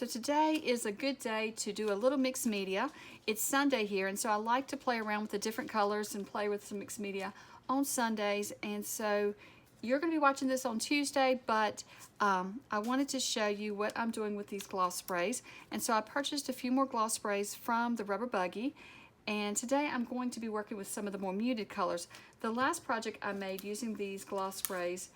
So today is a good day to do a little mixed media. It's Sunday here, and so I like to play around with the different colors and play with some mixed media on Sundays. And so you're going to be watching this on Tuesday, but I wanted to show you what I'm doing with these gloss sprays. And so I purchased a few more gloss sprays from the Rubber Buggy. And today I'm going to be working with some of the more muted colors. The last project I made using these gloss sprays,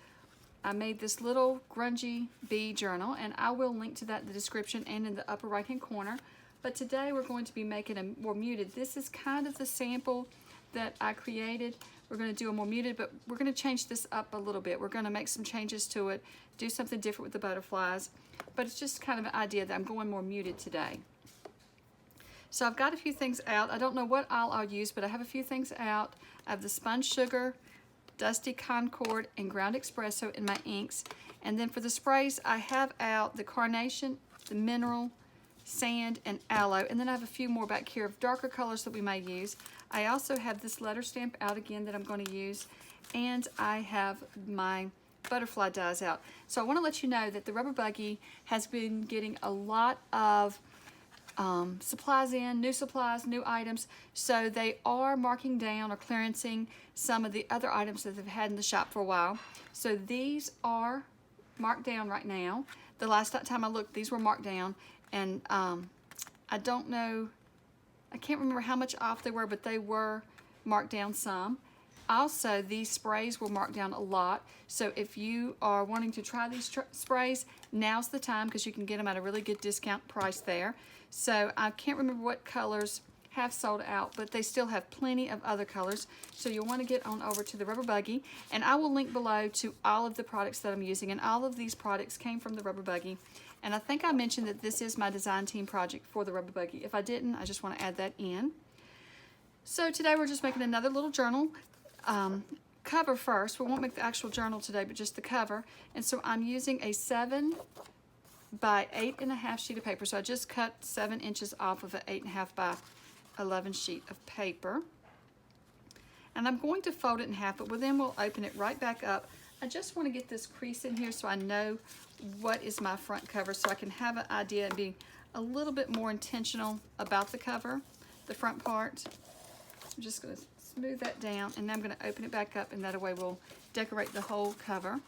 I made this little grungy bee journal, and I will link to that in the description and in the upper right hand corner. But today we're going to be making a more muted. This is kind of the sample that I created. We're going to do a more muted, but we're going to change this up a little bit. We're going to make some changes to it, do something different with the butterflies, but it's just kind of an idea that I'm going more muted today. So I've got a few things out. I don't know what I'll use, but I have a few things out. I have the Sponge Sugar, Dusty Concord, and Ground Espresso in my inks. And then for the sprays, I have out the Carnation, the Mineral, Sand, and Aloe. And then I have a few more back here of darker colors that we may use. I also have this letter stamp out again that I'm going to use. And I have my butterfly dies out. So I want to let you know that the Rubber Buggy has been getting a lot of supplies in, new supplies, new items. So they are marking down or clearancing some of the other items that they've had in the shop for a while. So these are marked down right now. The last time I looked, these were marked down, and I don't know, I can't remember how much off they were, but they were marked down some. Also, these sprays were marked down a lot. So if you are wanting to try these sprays, now's the time, because you can get them at a really good discount price there. So I can't remember what colors have sold out, but they still have plenty of other colors. So you'll want to get on over to the Rubber Buggy, and I will link below to all of the products that I'm using, and all of these products came from the Rubber Buggy. And I think I mentioned that this is my design team project for the Rubber Buggy. If I didn't, I just want to add that in. So today we're just making another little journal. Cover first. We won't make the actual journal today, but just the cover. And so I'm using a 7 by 8.5 sheet of paper. So I just cut 7 inches off of an 8.5 by 11 sheet of paper. And I'm going to fold it in half, but then we'll open it right back up. I just want to get this crease in here so I know what is my front cover, so I can have an idea and be a little bit more intentional about the cover, the front part. I'm just going to smooth that down, and then I'm going to open it back up, and that way we'll decorate the whole cover.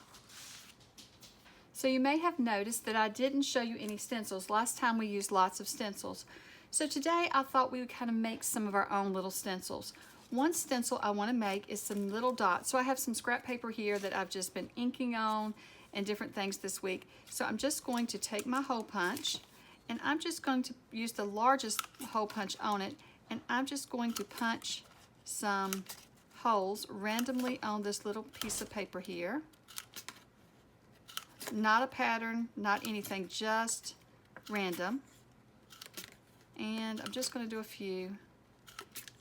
So you may have noticed that I didn't show you any stencils. Last time we used lots of stencils. So today I thought we would kind of make some of our own little stencils. One stencil I want to make is some little dots. So I have some scrap paper here that I've just been inking on and different things this week. So I'm just going to take my hole punch, and I'm just going to use the largest hole punch on it, and I'm just going to punch some holes randomly on this little piece of paper here. Not a pattern, not anything, just random. And I'm just going to do a few,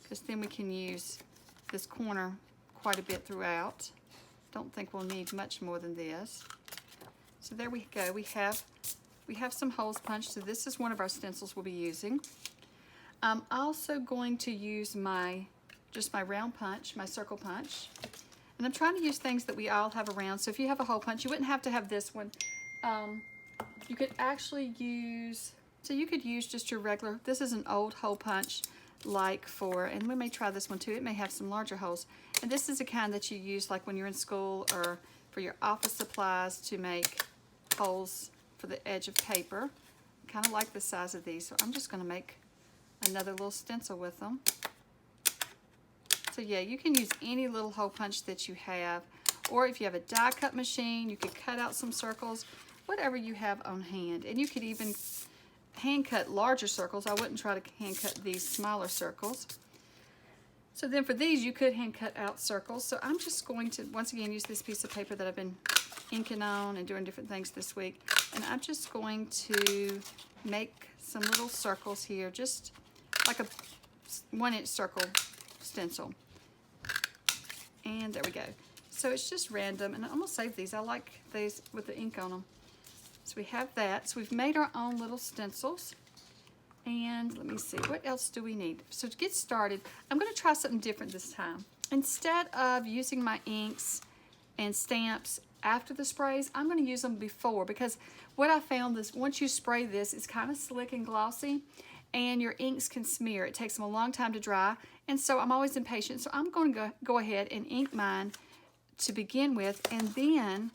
because then we can use this corner quite a bit throughout. Don't think we'll need much more than this. So there we go. We have some holes punched. So this is one of our stencils we'll be using. I'm also going to use just my round punch, my circle punch. And I'm trying to use things that we all have around. So if you have a hole punch, you wouldn't have to have this one. You could actually use, so you could use just your regular, this is an old hole punch and we may try this one too. It may have some larger holes. And this is the kind that you use like when you're in school or for your office supplies to make holes for the edge of paper. I kind of like the size of these, so I'm just going to make another little stencil with them. So yeah, you can use any little hole punch that you have, or if you have a die cut machine, you could cut out some circles, whatever you have on hand. And you could even hand cut larger circles. I wouldn't try to hand cut these smaller circles. So then for these, you could hand cut out circles. So I'm just going to, once again, use this piece of paper that I've been inking on and doing different things this week. And I'm just going to make some little circles here, just like a 1-inch circle stencil. And there we go. So it's just random, and I'm gonna save these. I like these with the ink on them. So we have that. So we've made our own little stencils. And let me see, what else do we need? So to get started, I'm gonna try something different this time. Instead of using my inks and stamps after the sprays. I'm going to use them before, because what I found is once you spray this, it's kind of slick and glossy, and your inks can smear. It takes them a long time to dry, and so I'm always impatient. So I'm going to go ahead and ink mine to begin with, and then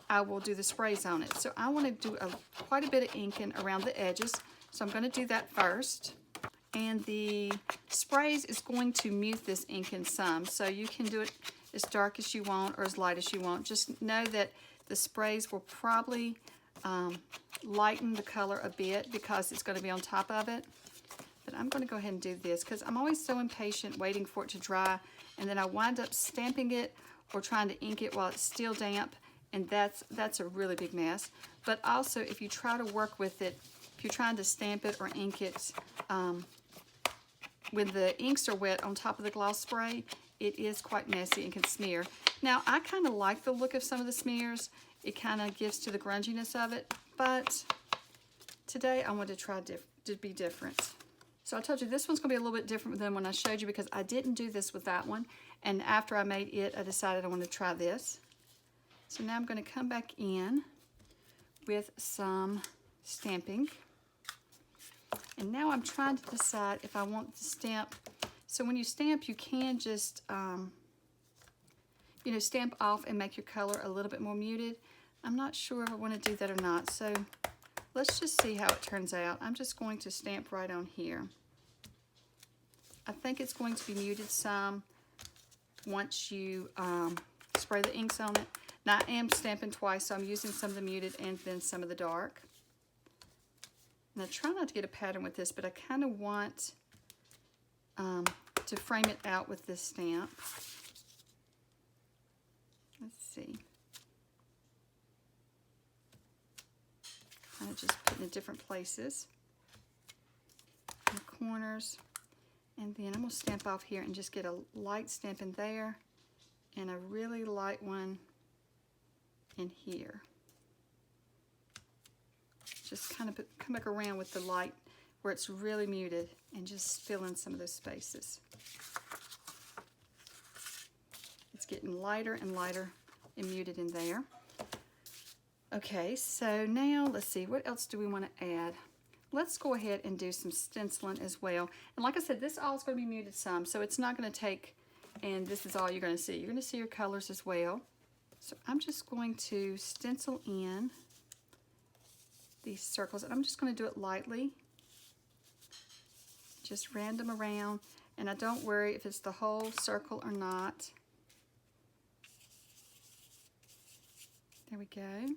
I will do the sprays on it. So I want to do quite a bit of inking around the edges, so I'm going to do that first. And the sprays is going to mute this inking some, so you can do it as dark as you want or as light as you want. Just know that the sprays will probably lighten the color a bit because it's going to be on top of it. But I'm going to go ahead and do this because I'm always so impatient waiting for it to dry, and then I wind up stamping it or trying to ink it while it's still damp, and that's a really big mess. But also, if you try to work with it, if you're trying to stamp it or ink it when the inks are wet on top of the gloss spray, it is quite messy and can smear. Now, I kind of like the look of some of the smears. It kind of gives to the grunginess of it, but today I wanted to try to be different. So I told you this one's going to be a little bit different than when I showed you because I didn't do this with that one. And after I made it, I decided I wanted to try this. So now I'm going to come back in with some stamping. And now I'm trying to decide if I want to stamp. So when you stamp, you can just, you know, stamp off and make your color a little bit more muted. I'm not sure if I want to do that or not. So let's just see how it turns out. I'm just going to stamp right on here. I think it's going to be muted some once you spray the inks on it. Now I am stamping twice, so I'm using some of the muted and then some of the dark. Now try not to get a pattern with this, but I kind of want to frame it out with this stamp. Let's see. Kind of just putting it in different places. In the corners. And then I'm going to stamp off here and just get a light stamp in there and a really light one in here. Just kind of come back around with the light where it's really muted and just fill in some of those spaces. It's getting lighter and lighter and muted in there. Okay, so now let's see, what else do we want to add? Let's go ahead and do some stenciling as well. And like I said, this all is going to be muted some, so it's not going to take, and this is all you're going to see. You're going to see your colors as well. So I'm just going to stencil in these circles, and I'm just going to do it lightly. Just random around, and I don't worry if it's the whole circle or not. There we go.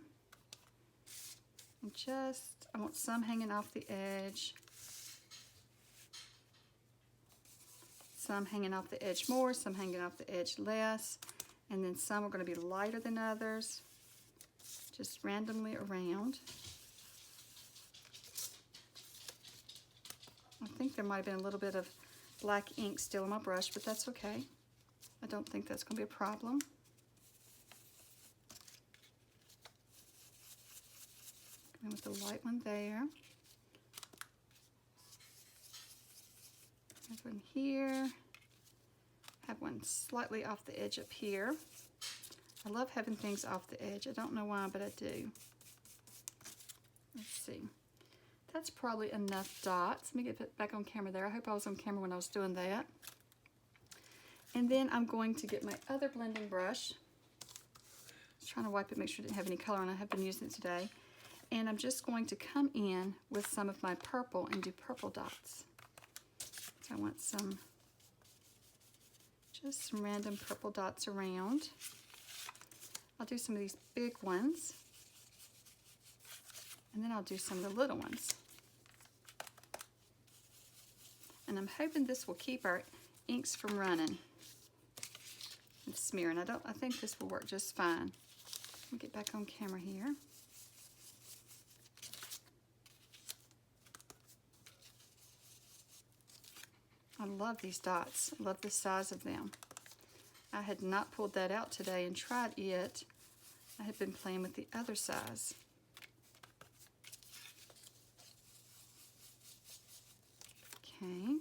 And just, I want some hanging off the edge. Some hanging off the edge more, some hanging off the edge less. And then some are going to be lighter than others. Just randomly around. I think there might have been a little bit of black ink still on my brush, but that's okay. I don't think that's going to be a problem. Going with the light one there. Have one here. Have one slightly off the edge up here. I love having things off the edge. I don't know why, but I do. Let's see. That's probably enough dots. Let me get it back on camera there. I hope I was on camera when I was doing that. And then I'm going to get my other blending brush. I was trying to wipe it, make sure it didn't have any color on it. I have been using it today. And I'm just going to come in with some of my purple and do purple dots. So I want some, just some random purple dots around. I'll do some of these big ones. And then I'll do some of the little ones. And I'm hoping this will keep our inks from running and smearing. I think this will work just fine. Let me get back on camera here. I love these dots. I love the size of them. I had not pulled that out today and tried it. I had been playing with the other size. Okay.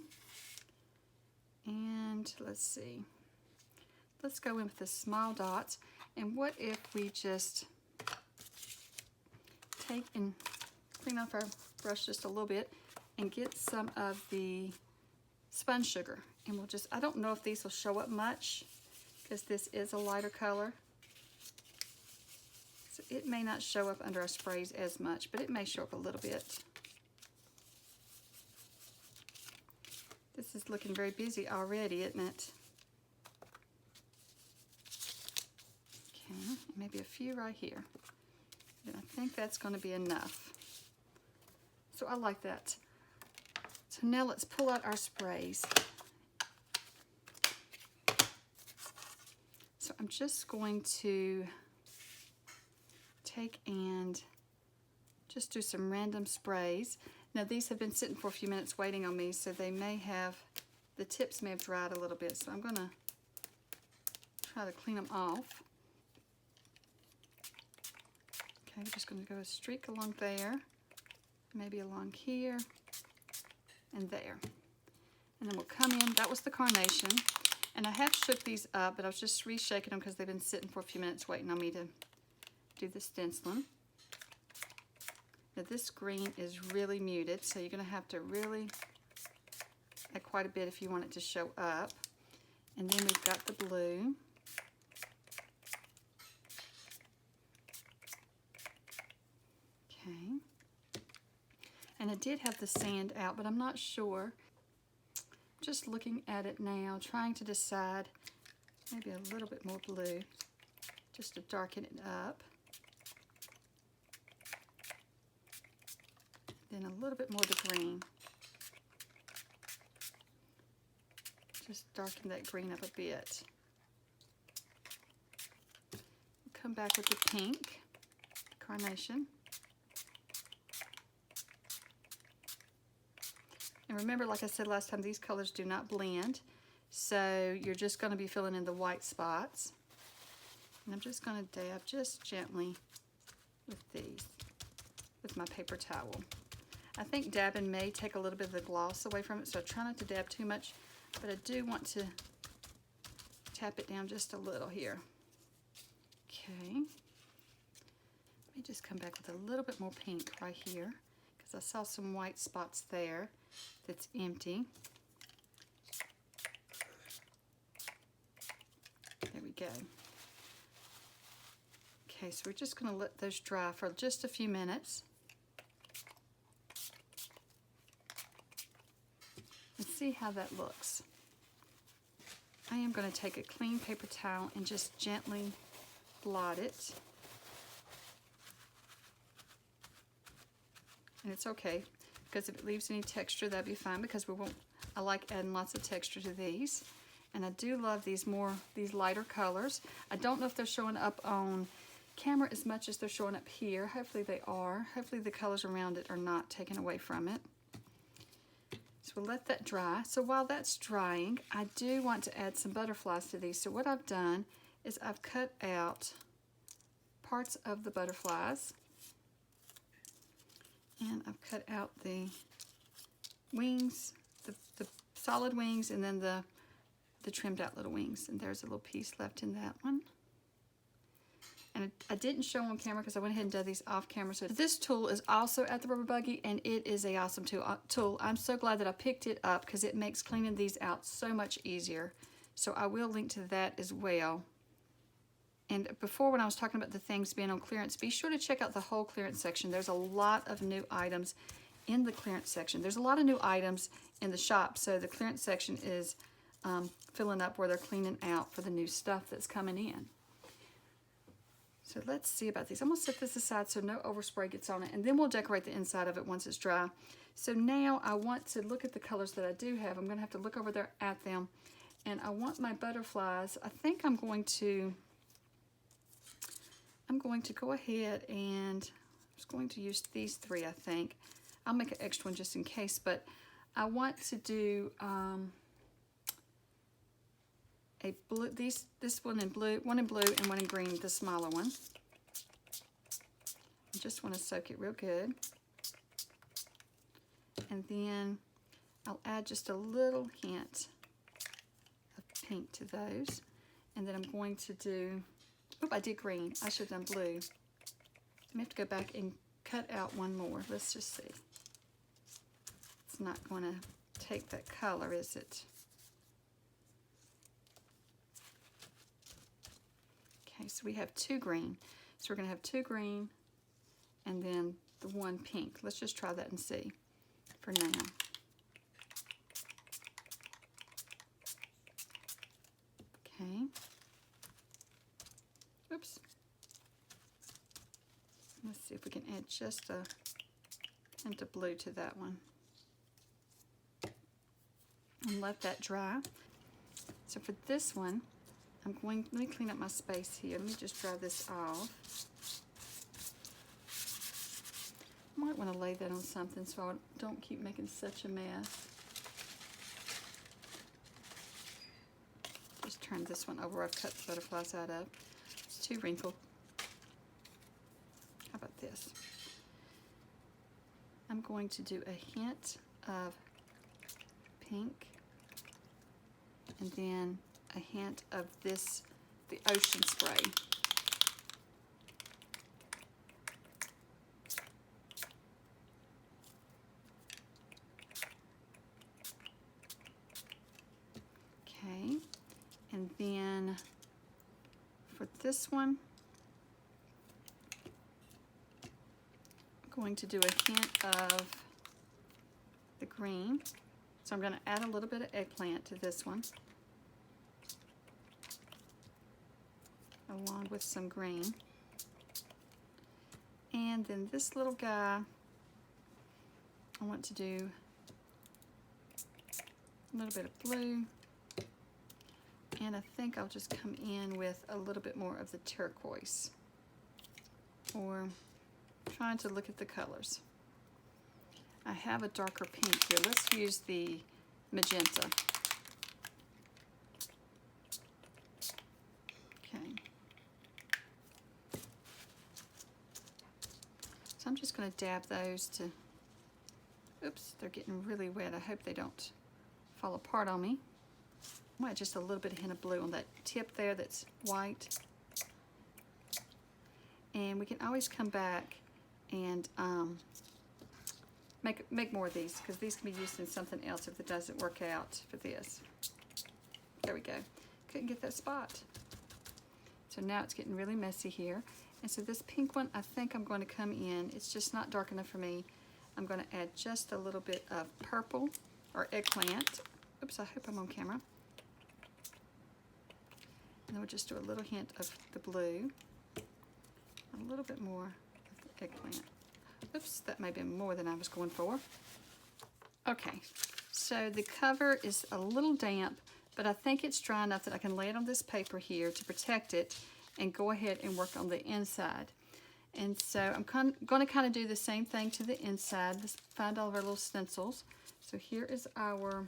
And let's see. Let's go in with the small dots. And what if we just take and clean off our brush just a little bit and get some of the sponge sugar. And we'll just, I don't know if these will show up much because this is a lighter color. So it may not show up under our sprays as much, but it may show up a little bit. This is looking very busy already, isn't it? Okay, maybe a few right here. And I think that's going to be enough. So I like that. So now let's pull out our sprays. So I'm just going to take and just do some random sprays. Now these have been sitting for a few minutes waiting on me, so they may have, the tips may have dried a little bit. So I'm going to try to clean them off. Okay, I'm just going to go a streak along there, maybe along here, and there. And then we'll come in, that was the carnation. And I have shook these up, but I was just reshaking them because they've been sitting for a few minutes waiting on me to do the stenciling. Now this green is really muted, so you're going to have to really add quite a bit if you want it to show up. And then we've got the blue. Okay. And I did have the sand out, but I'm not sure. Just looking at it now, trying to decide maybe a little bit more blue just to darken it up. Then a little bit more of the green. Just darken that green up a bit. Come back with the pink carnation. And remember, like I said last time, these colors do not blend. So you're just going to be filling in the white spots. And I'm just going to dab just gently with these, with my paper towel. I think dabbing may take a little bit of the gloss away from it, so I try not to dab too much, but I do want to tap it down just a little here. Okay. Let me just come back with a little bit more pink right here, because I saw some white spots there that's empty. There we go. Okay, so we're just going to let those dry for just a few minutes. And see how that looks. I am going to take a clean paper towel and just gently blot it. And it's okay, because if it leaves any texture, that'd be fine, because we won't, I like adding lots of texture to these. And I do love these lighter colors. I don't know if they're showing up on camera as much as they're showing up here. Hopefully they are. Hopefully the colors around it are not taken away from it. So we'll let that dry. So while that's drying, I do want to add some butterflies to these. So what I've done is I've cut out parts of the butterflies. And I've cut out the wings, the solid wings, and then the trimmed out little wings. And there's a little piece left in that one. And I didn't show on camera because I went ahead and did these off camera. So this tool is also at the Rubber Buggy, and it is an awesome tool. I'm so glad that I picked it up because it makes cleaning these out so much easier. So I will link to that as well. And before, when I was talking about the things being on clearance, be sure to check out the whole clearance section. There's a lot of new items in the clearance section. There's a lot of new items in the shop, so the clearance section is filling up where they're cleaning out for the new stuff that's coming in. So let's see about these. I'm going to set this aside so no overspray gets on it, and then we'll decorate the inside of it once it's dry. So now I want to look at the colors that I do have. I'm going to have to look over there at them, and I want my butterflies. I think I'm going to go ahead and I'm just going to use these three, I think. I'll make an extra one just in case, but I want to do a blue, this one in blue and one in green, the smaller one. I just want to soak it real good. And then I'll add just a little hint of pink to those. And then I'm going to do, Oh, I did green. I should have done blue. I have to go back and cut out one more. Let's just see. It's not going to take that color, is it? Okay, so we have 2 green. So we're going to have 2 green and then the 1 pink. Let's just try that and see for now. Okay. Oops. Let's see if we can add just a hint of blue to that one. And let that dry. So for this one, let me clean up my space here. Let me just dry this off. I might want to lay that on something so I don't keep making such a mess. Just turn this one over. I've cut the butterflies out of. It's too wrinkled. How about this? I'm going to do a hint of pink and then a hint of this, the ocean spray. Okay, and then for this one, I'm going to do a hint of the green. So I'm going to add a little bit of eggplant to this one, along with some green. And then this little guy, I want to do a little bit of blue. And I think I'll just come in with a little bit more of the turquoise. Or trying to look at the colors. I have a darker pink here. Let's use the magenta. Okay. So I'm just going to dab those to, oops, they're getting really wet. I hope they don't fall apart on me. I might just a little bit of hint of blue on that tip there that's white. And we can always come back and make more of these, because these can be used in something else if it doesn't work out for this. There we go. Couldn't get that spot. So now it's getting really messy here. And so this pink one, I think I'm going to come in. It's just not dark enough for me. I'm going to add just a little bit of purple or eggplant. Oops, I hope I'm on camera. And then we'll just do a little hint of the blue. A little bit more of the eggplant. Oops, that may be more than I was going for. Okay, so the cover is a little damp, but I think it's dry enough that I can lay it on this paper here to protect it and go ahead and work on the inside. And so I'm going to kind of do the same thing to the inside. Let's find all of our little stencils. So here is our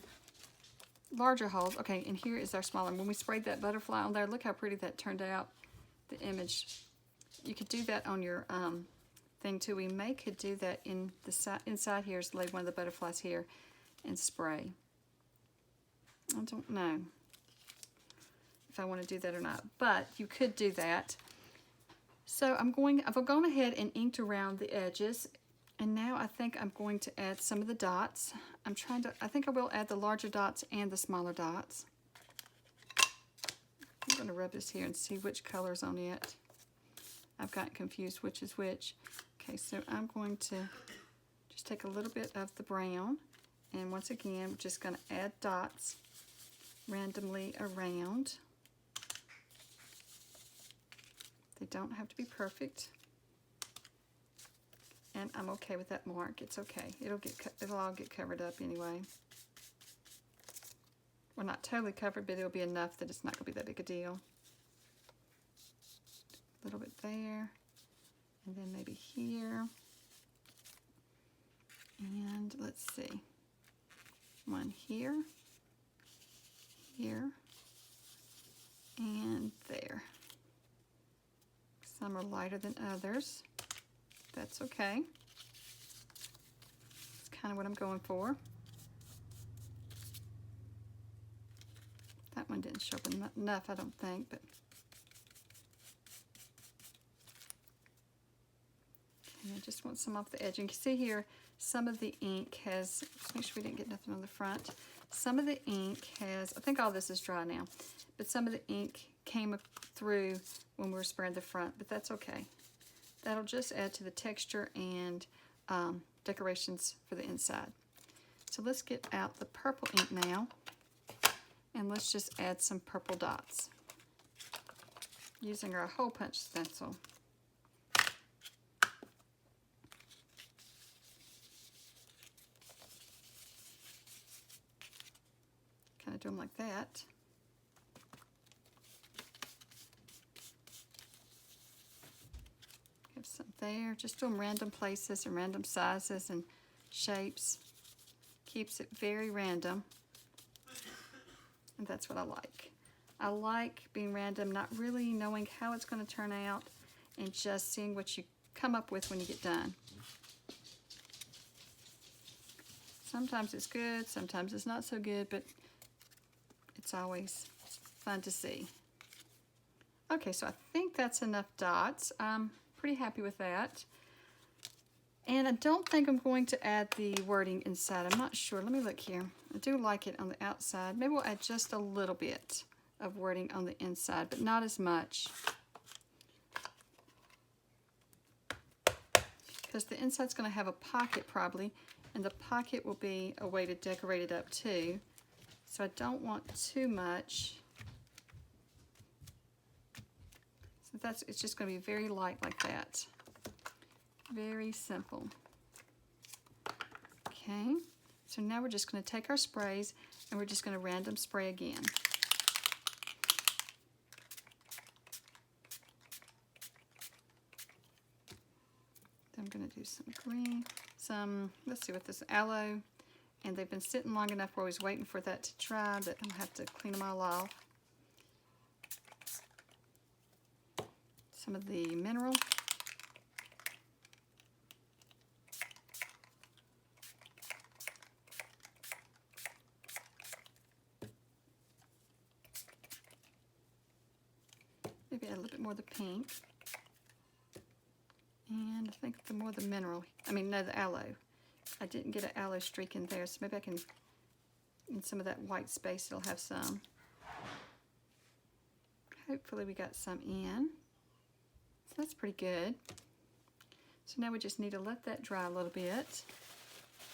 larger holes. Okay, and here is our smaller. When we sprayed that butterfly on there, look how pretty that turned out, the image. You could do that on your thing too. We could do that in the inside here, is lay one of the butterflies here and spray. I don't know if I want to do that or not, but you could do that. So I've gone ahead and inked around the edges, and now I think I'm going to add some of the dots. I think I will add the larger dots and the smaller dots. I'm going to rub this here and see which color's on it. I've gotten confused which is which. Okay, so I'm going to just take a little bit of the brown, and once again, we're just going to add dots randomly around. They don't have to be perfect, and I'm okay with that mark. It's okay. It'll all get covered up anyway. Well, not totally covered, but it'll be enough that it's not going to be that big a deal. A little bit there, and then maybe here, and let's see, one here, here, and there. Some are lighter than others. That's okay. It's kind of what I'm going for. That one didn't show up enough, I don't think, but just want some off the edge. You can see here, some of the ink has, make sure we didn't get nothing on the front. Some of the ink has, I think all this is dry now, but some of the ink came through when we were spraying the front, but that's okay. That'll just add to the texture and decorations for the inside. So let's get out the purple ink now, and let's just add some purple dots using our hole punch stencil. Kind of do them like that. Have some there. Just do them random places and random sizes and shapes. Keeps it very random. And that's what I like. I like being random, not really knowing how it's going to turn out, and just seeing what you come up with when you get done. Sometimes it's good, sometimes it's not so good, but it's always fun to see. Okay, so I think that's enough dots. I'm pretty happy with that. And I don't think I'm going to add the wording inside. I'm not sure. Let me look here. I do like it on the outside. Maybe we'll add just a little bit of wording on the inside, but not as much. Because the inside's going to have a pocket probably, and the pocket will be a way to decorate it up too. So I don't want too much. So it's just going to be very light like that. Very simple. Okay, so now we're just going to take our sprays and we're just going to random spray again. Then I'm going to do some green, let's see what this aloe, and they've been sitting long enough where I was waiting for that to dry, but I'm going to have to clean them all off. Some of the mineral. Maybe add a little bit more of the pink. And I think the more the mineral, the aloe. I didn't get an aloe streak in there, so maybe I can, in some of that white space, it'll have some. Hopefully we got some in. So that's pretty good. So now we just need to let that dry a little bit.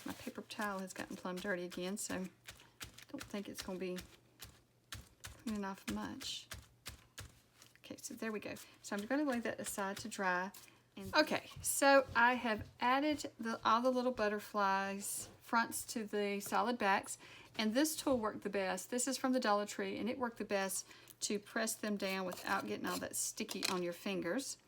My paper towel has gotten plumb dirty again, so I don't think it's going to be cleaning off much. Okay, so there we go. So I'm going to lay that aside to dry. Okay, so I have added all the little butterflies fronts to the solid backs, and this tool worked the best. This is from the Dollar Tree, and it worked the best to press them down without getting all that sticky on your fingers.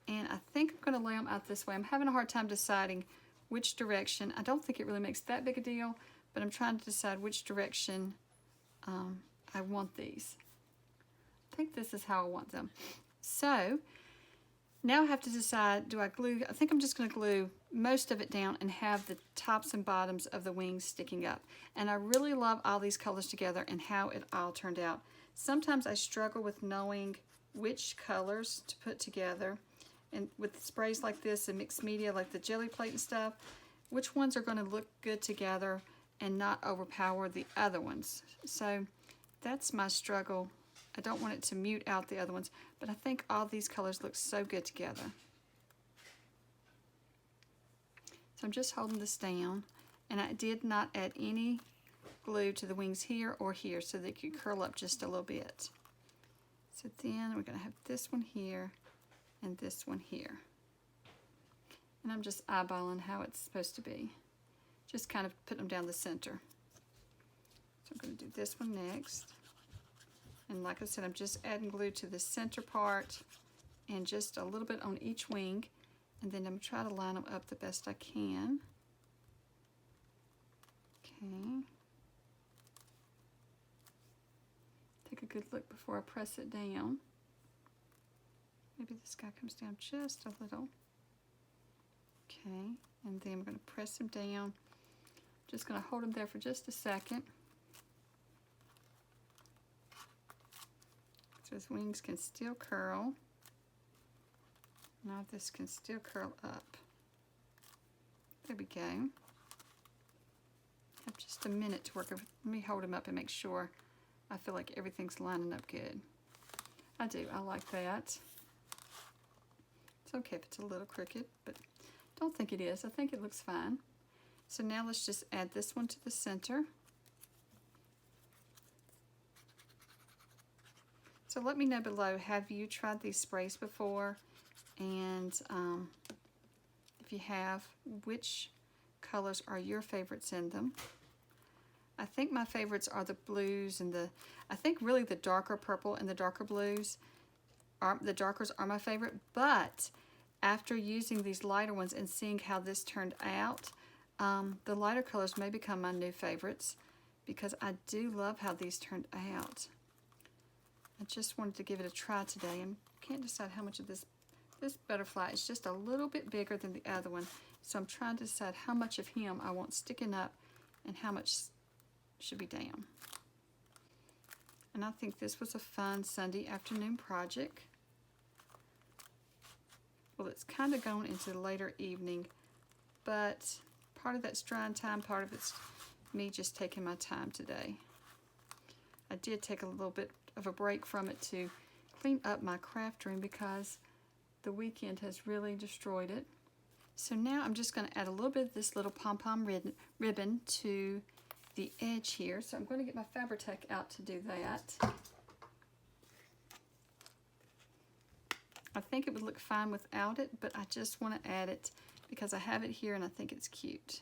And I think I'm going to lay them out this way. I'm having a hard time deciding which direction. I don't think it really makes that big a deal, but I'm trying to decide which direction I want these. I think this is how I want them. So now I have to decide, do I glue? I think I'm just going to glue most of it down and have the tops and bottoms of the wings sticking up. And I really love all these colors together and how it all turned out. Sometimes I struggle with knowing which colors to put together. And with sprays like this and mixed media like the jelly plate and stuff, which ones are going to look good together and not overpower the other ones. So that's my struggle. I don't want it to mute out the other ones, but I think all these colors look so good together. So I'm just holding this down, and I did not add any glue to the wings here or here so they could curl up just a little bit. So then we're going to have this one here and this one here. And I'm just eyeballing how it's supposed to be. Just kind of put them down the center. So I'm going to do this one next. And like I said, I'm just adding glue to the center part and just a little bit on each wing. And then I'm going to try to line them up the best I can. Okay. Take a good look before I press it down. Maybe this guy comes down just a little. Okay, and then I'm going to press him down. Just going to hold him there for just a second. So his wings can still curl. Now this can still curl up. There we go. Have just a minute to work. Let me hold them up and make sure I feel like everything's lining up good. I do. I like that. It's okay if it's a little crooked, but don't think it is. I think it looks fine. So now let's just add this one to the center. So let me know below, have you tried these sprays before? And if you have, which colors are your favorites in them? I think my favorites are the blues and I think really the darker purple and the darker blues. The darkers are my favorite, but after using these lighter ones and seeing how this turned out, the lighter colors may become my new favorites because I do love how these turned out. I just wanted to give it a try today and can't decide how much of this butterfly is just a little bit bigger than the other one. So I'm trying to decide how much of him I want sticking up and how much should be down. And I think this was a fun Sunday afternoon project. Well, it's kind of going into the later evening, but part of that's drying time, part of it's me just taking my time today. I did take a little bit of a break from it to clean up my craft room because the weekend has really destroyed it. So now I'm just going to add a little bit of this little Pom Pom ribbon to the edge here. So I'm going to get my Fabri-Tac out to do that. I think it would look fine without it, but I just want to add it because I have it here and I think it's cute.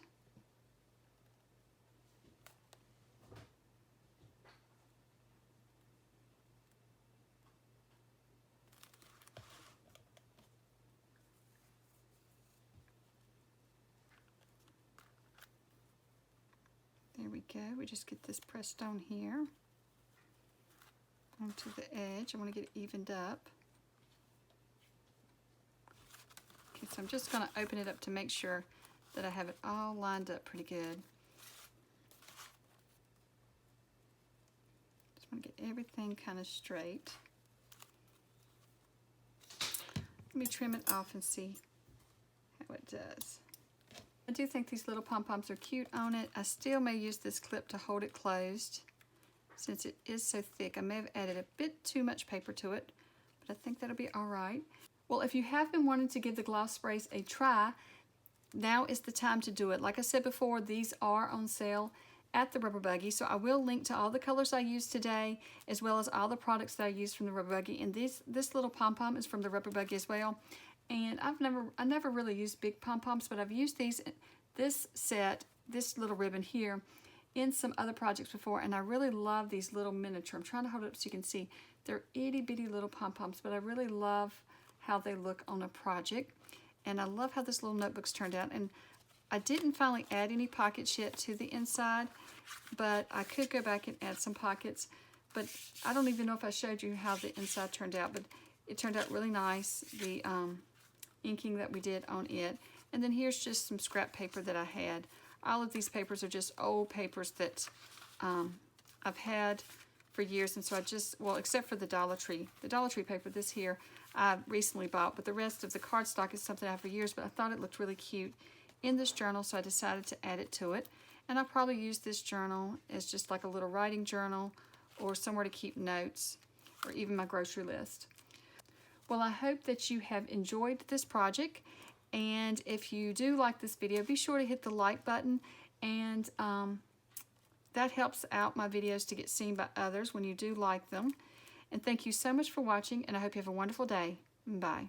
There we go. We just get this pressed on here onto the edge. I want to get it evened up. Okay, so I'm just going to open it up to make sure that I have it all lined up pretty good. Just want to get everything kind of straight. Let me trim it off and see how it does. I do think these little pom-poms are cute on it. I still may use this clip to hold it closed since it is so thick. I may have added a bit too much paper to it, but I think that'll be all right. Well, if you have been wanting to give the gloss sprays a try, now is the time to do it. Like I said before, these are on sale at the Rubber Buggy, so I will link to all the colors I used today as well as all the products that I used from the Rubber Buggy. And this little pom-pom is from the Rubber Buggy as well. And I never really used big pom-poms, but I've used this little ribbon here in some other projects before, and I really love these little miniature. I'm trying to hold it up so you can see. They're itty bitty little pom-poms, but I really love how they look on a project. And I love how this little notebook's turned out. And I didn't finally add any pockets yet to the inside, but I could go back and add some pockets. But I don't even know if I showed you how the inside turned out, but it turned out really nice. The inking that we did on it. And then here's just some scrap paper that I had. All of these papers are just old papers that I've had for years, and so I just, well, except for the Dollar Tree paper, this here I recently bought, but the rest of the cardstock is something I have for years, but I thought it looked really cute in this journal, so I decided to add it to it. And I'll probably use this journal as just like a little writing journal or somewhere to keep notes or even my grocery list. Well, I hope that you have enjoyed this project, and if you do like this video, be sure to hit the like button, and that helps out my videos to get seen by others when you do like them. And thank you so much for watching, and I hope you have a wonderful day. Bye.